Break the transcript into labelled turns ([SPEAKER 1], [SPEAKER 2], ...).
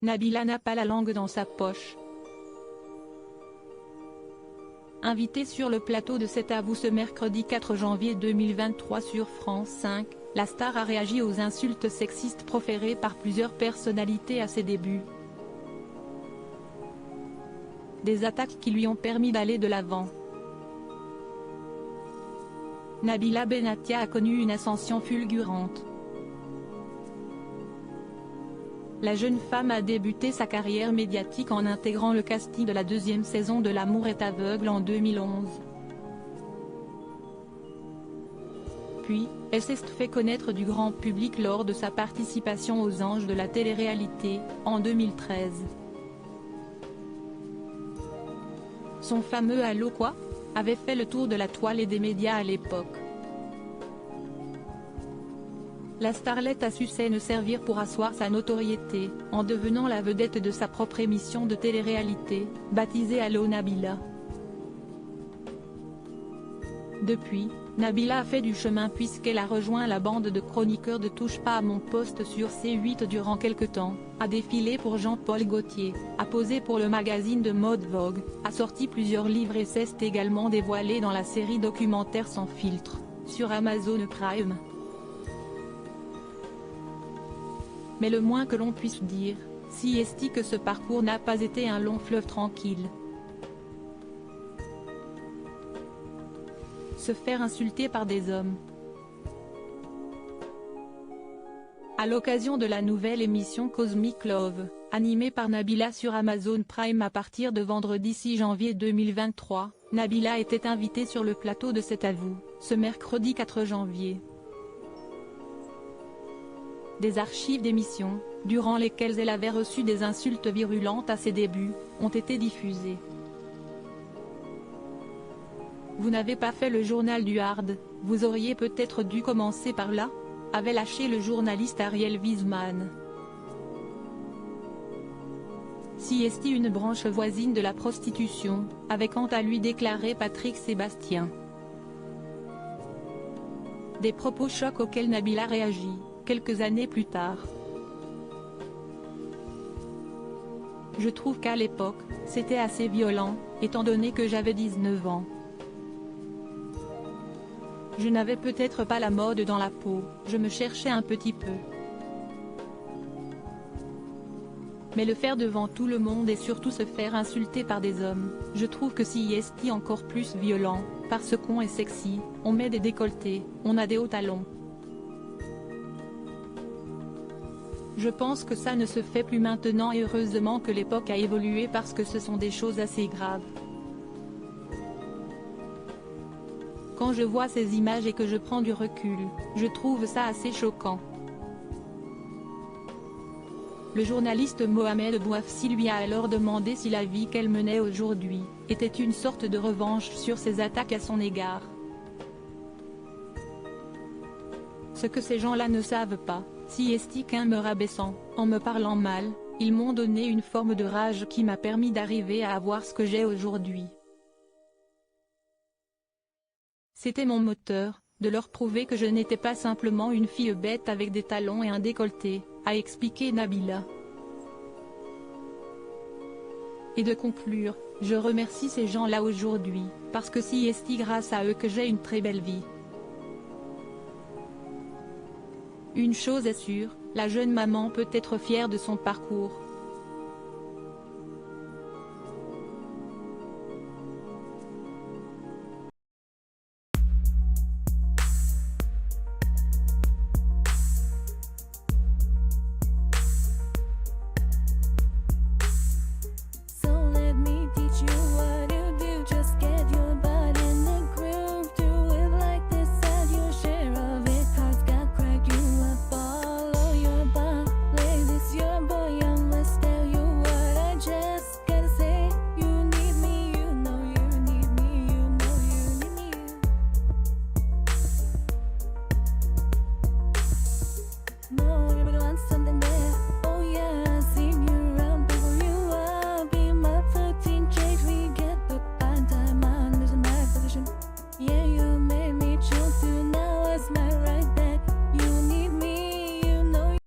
[SPEAKER 1] Nabila n'a pas la langue dans sa poche. Invitée sur le plateau de C'est à vous ce mercredi 4 janvier 2023 sur France 5, la star a réagi aux insultes sexistes proférées par plusieurs personnalités à ses débuts. Des attaques qui lui ont permis d'aller de l'avant. Nabila Benatia a connu une ascension fulgurante. La jeune femme a débuté sa carrière médiatique en intégrant le casting de la deuxième saison de L'amour est aveugle en 2011. Puis, elle s'est fait connaître du grand public lors de sa participation aux Anges de la télé-réalité, en 2013. Son fameux « Allô quoi ?» avait fait le tour de la toile et des médias à l'époque. La starlette a su se servir pour asseoir sa notoriété, en devenant la vedette de sa propre émission de télé-réalité, baptisée Allô Nabila. Depuis, Nabila a fait du chemin puisqu'elle a rejoint la bande de chroniqueurs de Touche pas à mon poste sur C8 durant quelque temps, a défilé pour Jean-Paul Gaultier, a posé pour le magazine de mode Vogue, a sorti plusieurs livres et s'est également dévoilée dans la série documentaire Sans filtre, sur Amazon Prime. Mais le moins que l'on puisse dire, si est que ce parcours n'a pas été un long fleuve tranquille. Se faire insulter par des hommes. À l'occasion de la nouvelle émission Cosmic Love, animée par Nabila sur Amazon Prime à partir de vendredi 6 janvier 2023, Nabila était invitée sur le plateau de C'est à vous, ce mercredi 4 janvier. Des archives d'émissions, durant lesquelles elle avait reçu des insultes virulentes à ses débuts, ont été diffusées. Vous n'avez pas fait le journal du hard, vous auriez peut-être dû commencer par là, avait lâché le journaliste Ariel Wiesman. Si est une branche voisine de la prostitution, avait quant à lui déclaré Patrick Sébastien. Des propos chocs auxquels Nabila réagit, quelques années plus tard. Je trouve qu'à l'époque, c'était assez violent, étant donné que j'avais 19 ans. Je n'avais peut-être pas la mode dans la peau, je me cherchais un petit peu. Mais le faire devant tout le monde et surtout se faire insulter par des hommes, je trouve que si est encore plus violent, parce qu'on est sexy, on met des décolletés, on a des hauts talons. Je pense que ça ne se fait plus maintenant et heureusement que l'époque a évolué parce que ce sont des choses assez graves. Quand je vois ces images et que je prends du recul, je trouve ça assez choquant. Le journaliste Mohamed Bouafsi lui a alors demandé si la vie qu'elle menait aujourd'hui, était une sorte de revanche sur ses attaques à son égard. Ce que ces gens-là ne savent pas, si est qu'en me rabaissant, en me parlant mal, ils m'ont donné une forme de rage qui m'a permis d'arriver à avoir ce que j'ai aujourd'hui. C'était mon moteur, de leur prouver que je n'étais pas simplement une fille bête avec des talons et un décolleté, a expliqué Nabila. Et de conclure, je remercie ces gens-là aujourd'hui, parce que c'est grâce à eux que j'ai une très belle vie. Une chose est sûre, la jeune maman peut être fière de son parcours.
[SPEAKER 2] Yeah, you made me choose you, now it's my right.